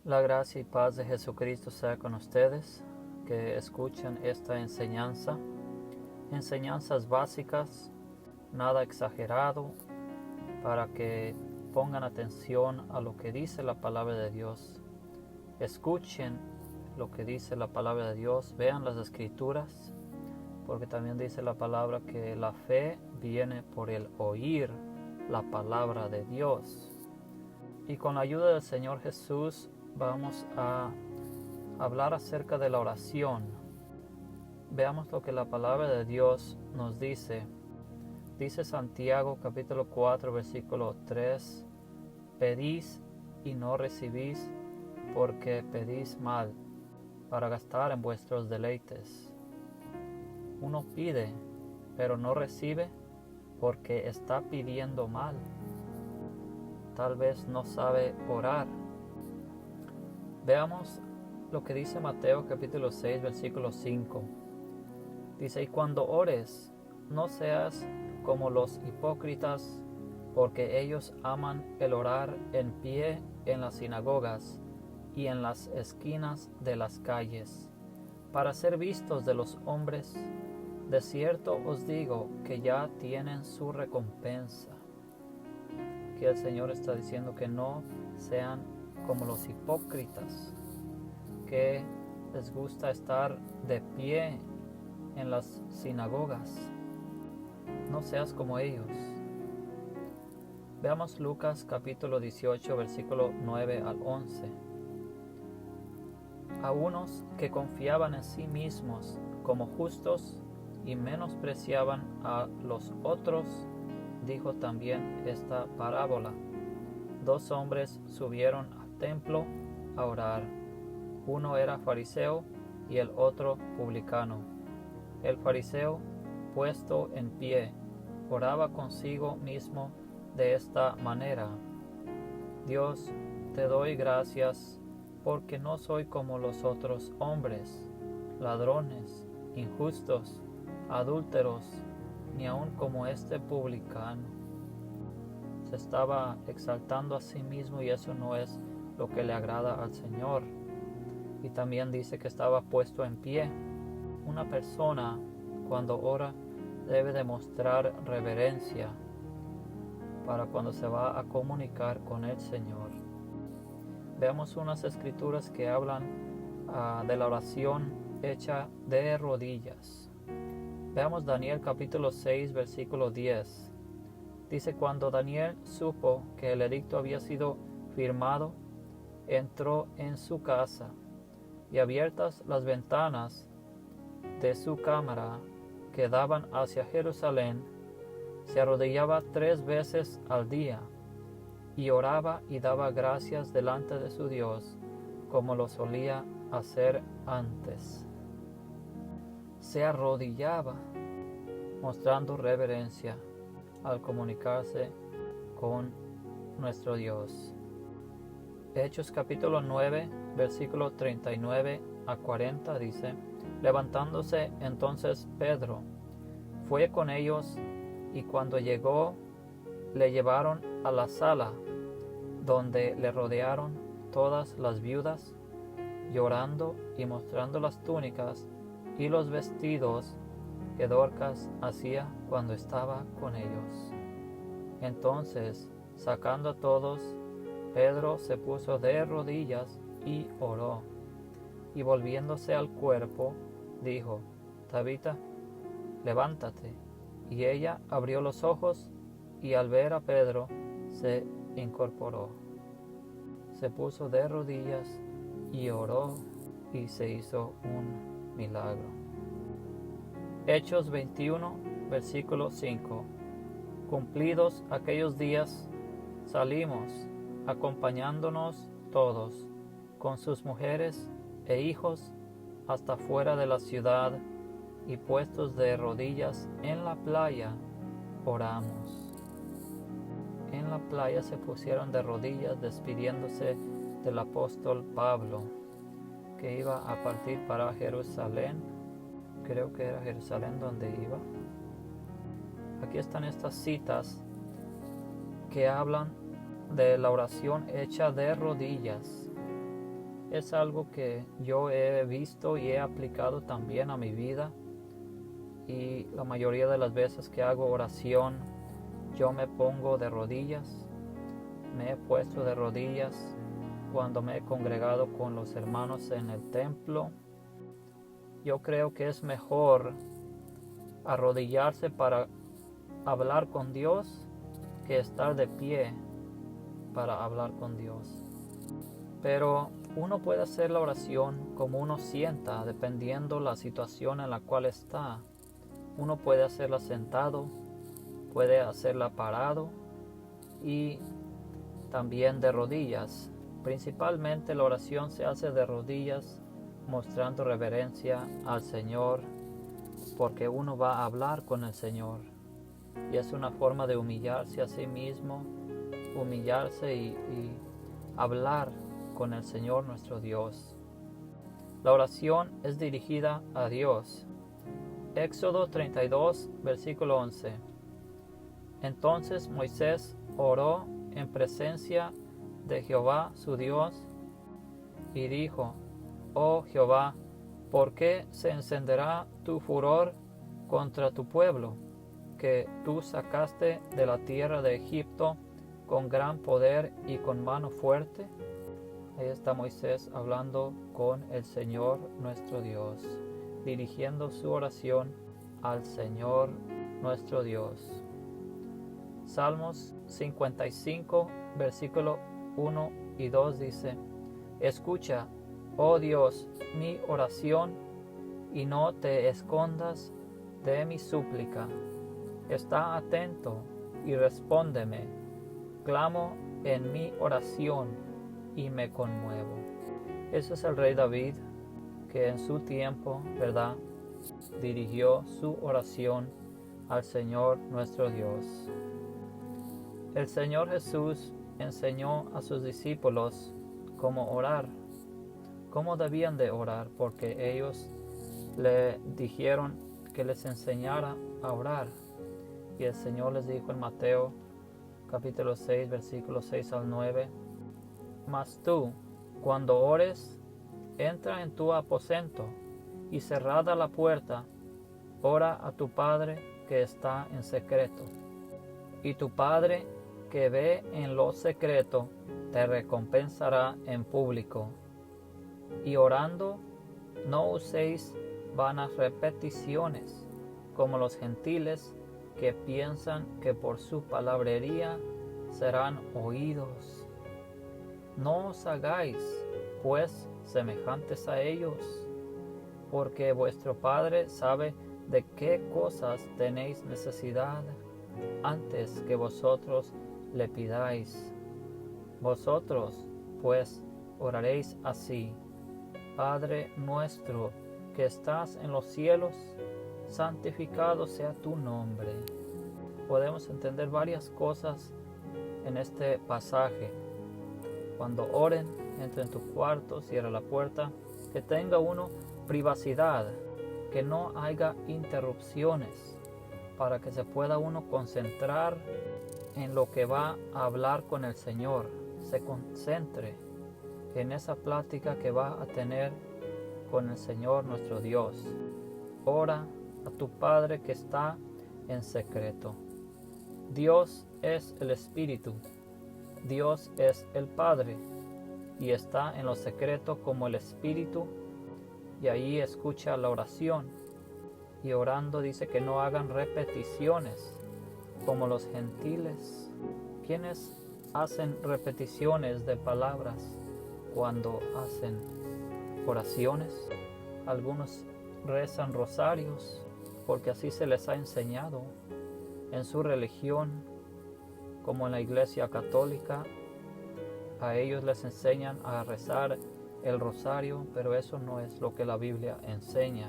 La gracia y paz de Jesucristo sea con ustedes, que escuchen esta enseñanzas básicas, nada exagerado, para que pongan atención a lo que dice la palabra de Dios. Escuchen lo que dice la palabra de Dios, vean las escrituras, porque también dice la palabra que la fe viene por el oír la palabra de Dios. Y con la ayuda del Señor Jesús vamos a hablar acerca de la oración. Veamos lo que la palabra de Dios nos dice. Dice Santiago capítulo 4 versículo 3: pedís y no recibís, porque pedís mal, para gastar en vuestros deleites. Uno pide, pero no recibe, porque está pidiendo mal. Tal vez no sabe orar. Veamos lo que dice Mateo capítulo 6 versículo 5. Dice: y cuando ores, no seas como los hipócritas, porque ellos aman el orar en pie en las sinagogas y en las esquinas de las calles, para ser vistos de los hombres. De cierto os digo que ya tienen su recompensa. Aquí el Señor está diciendo que no sean como los hipócritas, que les gusta estar de pie en las sinagogas. No seas como ellos. Veamos Lucas capítulo 18 versículo 9 al 11. A unos que confiaban en sí mismos como justos y menospreciaban a los otros, dijo también esta parábola. Dos hombres subieron al templo a orar. Uno era fariseo y el otro publicano. El fariseo, puesto en pie, oraba consigo mismo de esta manera: Dios, te doy gracias porque no soy como los otros hombres, ladrones, injustos, adúlteros, ni aun como este publicano. Se estaba exaltando a sí mismo y eso no es lo que le agrada al Señor. Y también dice que estaba puesto en pie. Una persona cuando ora debe demostrar reverencia para cuando se va a comunicar con el Señor. Veamos unas escrituras que hablan de la oración hecha de rodillas. Veamos Daniel capítulo 6 versículo 10. Dice: cuando Daniel supo que el edicto había sido firmado, entró en su casa, y abiertas las ventanas de su cámara que daban hacia Jerusalén, se arrodillaba 3 veces al día, y oraba y daba gracias delante de su Dios, como lo solía hacer antes. Se arrodillaba, mostrando reverencia al comunicarse con nuestro Dios. Hechos capítulo 9, versículo 39 a 40 dice: levantándose entonces Pedro, fue con ellos, y cuando llegó, le llevaron a la sala, donde le rodearon todas las viudas, llorando y mostrando las túnicas y los vestidos que Dorcas hacía cuando estaba con ellos. Entonces, sacando a todos, Pedro se puso de rodillas y oró, y volviéndose al cuerpo, dijo: Tabita, levántate. Y ella abrió los ojos, y al ver a Pedro, se incorporó. Se puso de rodillas y oró, y se hizo un milagro. Hechos 21, versículo 5. Cumplidos aquellos días, salimos, acompañándonos todos, con sus mujeres e hijos, hasta fuera de la ciudad, y puestos de rodillas en la playa, oramos. En la playa se pusieron de rodillas despidiéndose del apóstol Pablo, que iba a partir para Jerusalén. Creo que era Jerusalén donde iba. Aquí están estas citas que hablan de la oración hecha de rodillas. es algo que yo he visto y he aplicado también a mi vida. Y la mayoría de las veces que hago oración, yo me pongo de rodillas. Me he puesto de rodillas cuando me he congregado con los hermanos en el templo. Yo creo que es mejor arrodillarse para hablar con Dios que estar de pie para hablar con Dios. Pero uno puede hacer la oración como uno sienta, dependiendo la situación en la cual está. Uno puede hacerla sentado, puede hacerla parado y también de rodillas. Principalmente la oración se hace de rodillas, mostrando reverencia al Señor, porque uno va a hablar con el Señor. Y es una forma de humillarse a sí mismo, humillarse y hablar con el Señor nuestro Dios. La oración es dirigida a Dios. Éxodo 32, versículo 11. Entonces Moisés oró en presencia de Jehová su Dios y dijo: Oh Jehová, ¿por qué se encenderá tu furor contra tu pueblo, que tú sacaste de la tierra de Egipto con gran poder y con mano fuerte? Ahí está Moisés hablando con el Señor nuestro Dios, dirigiendo su oración al Señor nuestro Dios. Salmos 55, versículo 1 y 2 dice: Escucha, oh Dios, mi oración, y no te escondas de mi súplica. Está atento y respóndeme. Clamo en mi oración y me conmuevo. Ese es el rey David, que en su tiempo, ¿verdad?, dirigió su oración al Señor nuestro Dios. El Señor Jesús enseñó a sus discípulos cómo orar, cómo debían de orar, porque ellos le dijeron que les enseñara a orar. Y el Señor les dijo en Mateo capítulo 6, versículos 6 al 9: Mas tú, cuando ores, entra en tu aposento, y cerrada la puerta, ora a tu Padre que está en secreto. Y tu Padre que ve en lo secreto, te recompensará en público. Y orando, no uséis vanas repeticiones, como los gentiles, que piensan que por su palabrería serán oídos. No os hagáis, pues, semejantes a ellos, porque vuestro Padre sabe de qué cosas tenéis necesidad antes que vosotros le pidáis. Vosotros, pues, oraréis así: Padre nuestro que estás en los cielos, santificado sea tu nombre. Podemos entender varias cosas en este pasaje. Cuando oren, entre en tu cuarto, cierra la puerta, que tenga uno privacidad, que no haya interrupciones, para que se pueda uno concentrar en lo que va a hablar con el Señor. Se concentre en esa plática que va a tener con el Señor nuestro Dios. Ora a tu Padre que está en secreto. Dios es el Espíritu. Dios es el Padre y está en lo secreto como el Espíritu, y ahí escucha la oración. Y orando dice que no hagan repeticiones como los gentiles. ¿Quiénes hacen repeticiones de palabras cuando hacen oraciones? Algunos rezan rosarios porque así se les ha enseñado en su religión, como en la Iglesia Católica. A ellos les enseñan a rezar el rosario, pero eso no es lo que la Biblia enseña.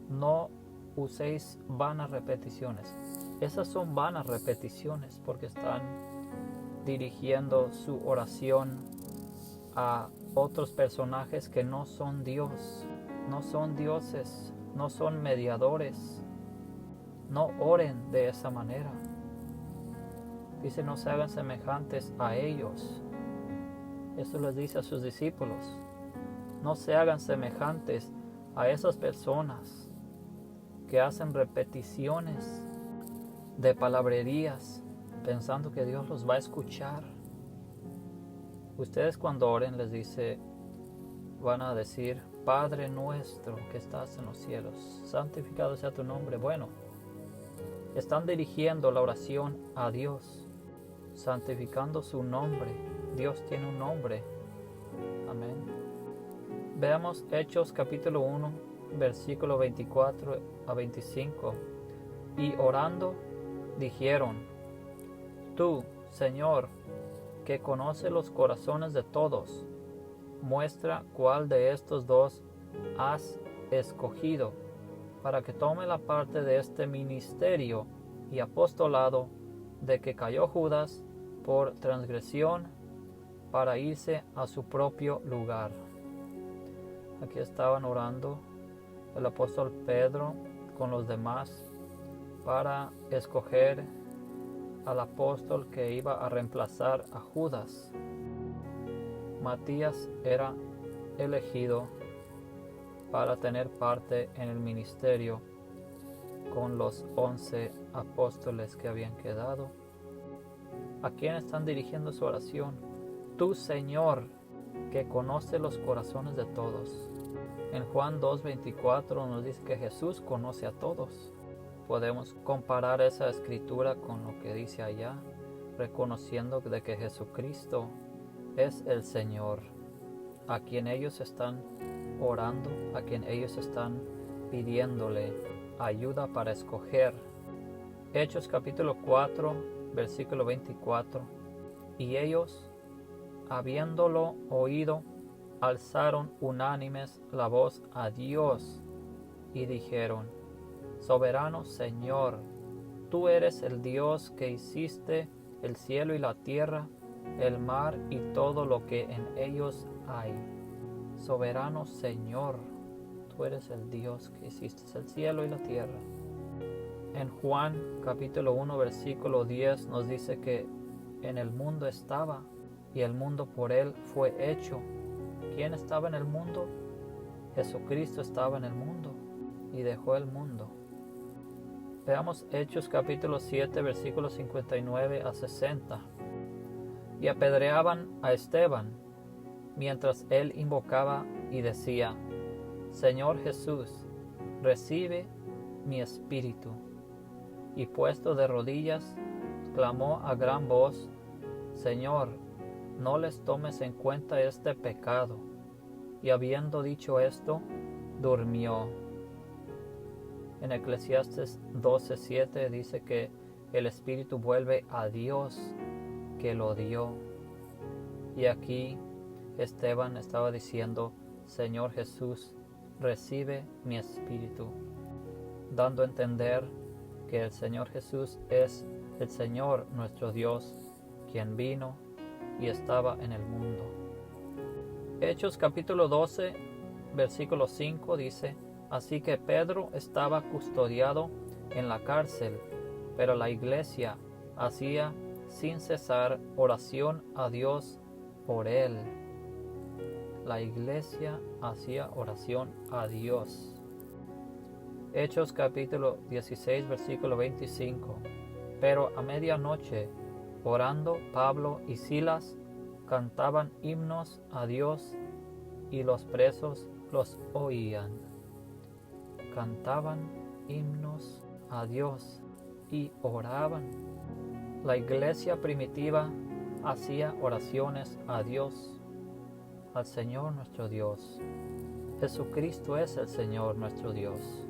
No uséis vanas repeticiones. Esas son vanas repeticiones porque están dirigiendo su oración a otros personajes que no son Dios, no son dioses, no son mediadores. No oren de esa manera. Dice: no se hagan semejantes a ellos. Eso les dice a sus discípulos. No se hagan semejantes a esas personas que hacen repeticiones de palabrerías pensando que Dios los va a escuchar. Ustedes cuando oren van a decir: Padre nuestro que estás en los cielos, santificado sea tu nombre. Bueno, están dirigiendo la oración a Dios, santificando su nombre. Dios tiene un nombre. Amén. Veamos Hechos capítulo 1, versículo 24 a 25. Y orando dijeron: Tú, Señor, que conoces los corazones de todos, muestra cuál de estos dos has escogido para que tome la parte de este ministerio y apostolado de que cayó Judas por transgresión para irse a su propio lugar. Aquí estaban orando el apóstol Pedro con los demás para escoger al apóstol que iba a reemplazar a Judas. Matías era elegido para tener parte en el ministerio con los 11 apóstoles que habían quedado. ¿A quién están dirigiendo su oración? Tú, Señor, que conoce los corazones de todos. En Juan 2:24 nos dice que Jesús conoce a todos. Podemos comparar esa escritura con lo que dice allá, reconociendo de que Jesucristo es el Señor, a quien ellos están orando, a quien ellos están pidiéndole ayuda para escoger. Hechos capítulo 4, versículo 24. Y ellos, habiéndolo oído, alzaron unánimes la voz a Dios y dijeron: Soberano Señor, tú eres el Dios que hiciste el cielo y la tierra, el mar y todo lo que en ellos hay. Soberano Señor, tú eres el Dios que hiciste el cielo y la tierra. En Juan capítulo 1 versículo 10 nos dice que en el mundo estaba y el mundo por él fue hecho. ¿Quién estaba en el mundo? Jesucristo estaba en el mundo y dejó el mundo. Veamos Hechos capítulo 7 versículos 59 a 60. Y apedreaban a Esteban, mientras él invocaba y decía: Señor Jesús, recibe mi espíritu. Y puesto de rodillas, clamó a gran voz: Señor, no les tomes en cuenta este pecado. Y habiendo dicho esto, durmió. En Eclesiastes 12:7 dice que el espíritu vuelve a Dios que lo dio. Y aquí Esteban estaba diciendo: Señor Jesús, recibe mi espíritu, dando a entender que el Señor Jesús es el Señor nuestro Dios, quien vino y estaba en el mundo. Hechos capítulo 12, versículo 5 dice: Así que Pedro estaba custodiado en la cárcel, pero la iglesia hacía sin cesar oración a Dios por él. La iglesia hacía oración a Dios. Hechos capítulo 16, versículo 25. Pero a medianoche, orando, Pablo y Silas cantaban himnos a Dios y los presos los oían. Cantaban himnos a Dios y oraban. La iglesia primitiva hacía oraciones a Dios, al Señor nuestro Dios. Jesucristo es el Señor nuestro Dios,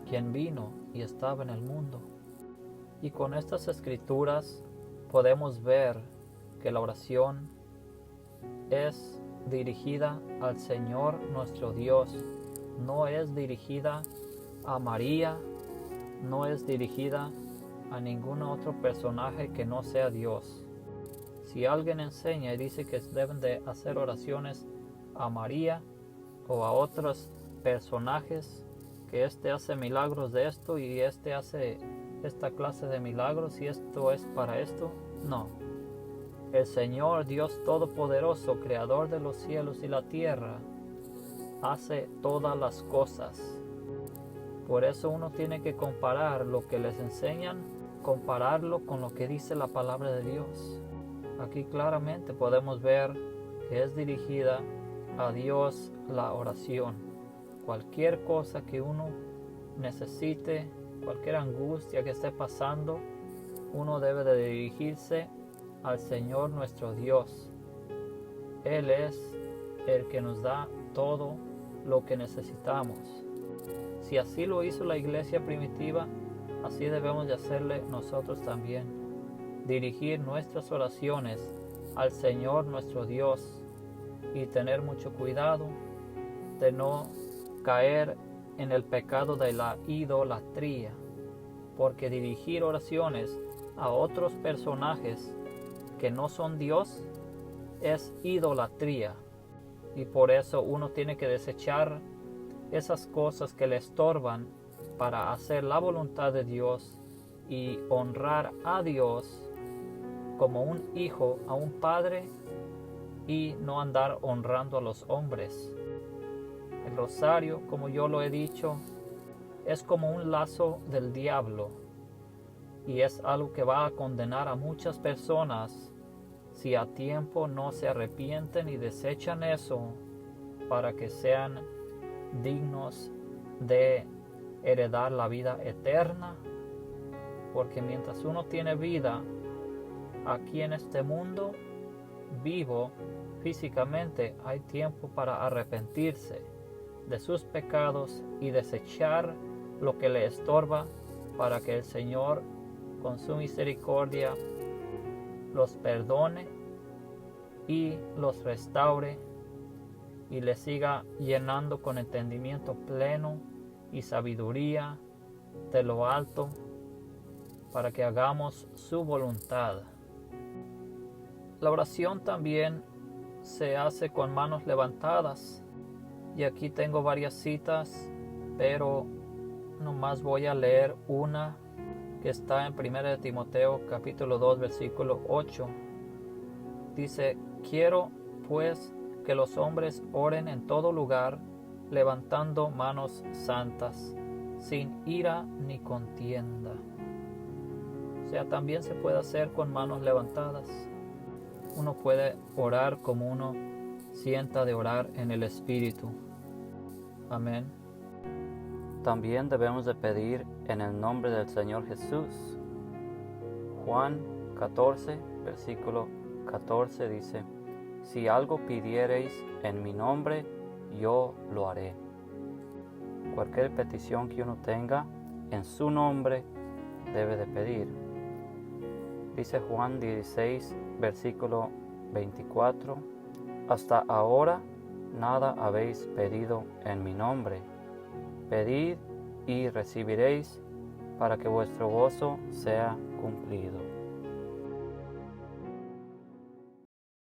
quien vino y estaba en el mundo. Y con estas escrituras podemos ver que la oración es dirigida al Señor nuestro Dios. No es dirigida a María, no es dirigida a ningún otro personaje que no sea Dios. Si alguien enseña y dice que deben de hacer oraciones a María o a otros personajes, que este hace milagros de esto y este hace esta clase de milagros y esto es para esto, no. El Señor Dios Todopoderoso, Creador de los cielos y la tierra, hace todas las cosas. Por eso uno tiene que comparar lo que les enseñan, compararlo con lo que dice la palabra de Dios. Aquí claramente podemos ver que es dirigida a Dios la oración. Cualquier cosa que uno necesite, cualquier angustia que esté pasando, uno debe de dirigirse al Señor nuestro Dios. Él es el que nos da todo lo que necesitamos. Si así lo hizo la iglesia primitiva, así debemos de hacerle nosotros también. Dirigir nuestras oraciones al Señor nuestro Dios y tener mucho cuidado de no caer en el pecado de la idolatría, porque dirigir oraciones a otros personajes que no son Dios es idolatría, y por eso uno tiene que desechar esas cosas que le estorban para hacer la voluntad de Dios y honrar a Dios como un hijo a un padre, y no andar honrando a los hombres. El rosario, como yo lo he dicho, es como un lazo del diablo, y es algo que va a condenar a muchas personas si a tiempo no se arrepienten y desechan eso para que sean dignos de heredar la vida eterna. Porque mientras uno tiene vida aquí en este mundo vivo físicamente, hay tiempo para arrepentirse de sus pecados y desechar lo que le estorba, para que el Señor con su misericordia los perdone y los restaure y les siga llenando con entendimiento pleno y sabiduría de lo alto, para que hagamos su voluntad. La oración también se hace con manos levantadas, y aquí tengo varias citas, pero nomás voy a leer una que está en 1 Timoteo capítulo 2 versículo 8. Dice: quiero pues que los hombres oren en todo lugar, levantando manos santas, sin ira ni contienda. O sea, también se puede hacer con manos levantadas. Uno puede orar como uno sienta de orar en el Espíritu. Amén. También debemos de pedir en el nombre del Señor Jesús. Juan 14, versículo 14 dice: si algo pidiereis en mi nombre, yo lo haré. Cualquier petición que uno tenga en su nombre debe de pedir. Dice Juan 16, versículo 24: hasta ahora nada habéis pedido en mi nombre. Pedid y recibiréis, para que vuestro gozo sea cumplido.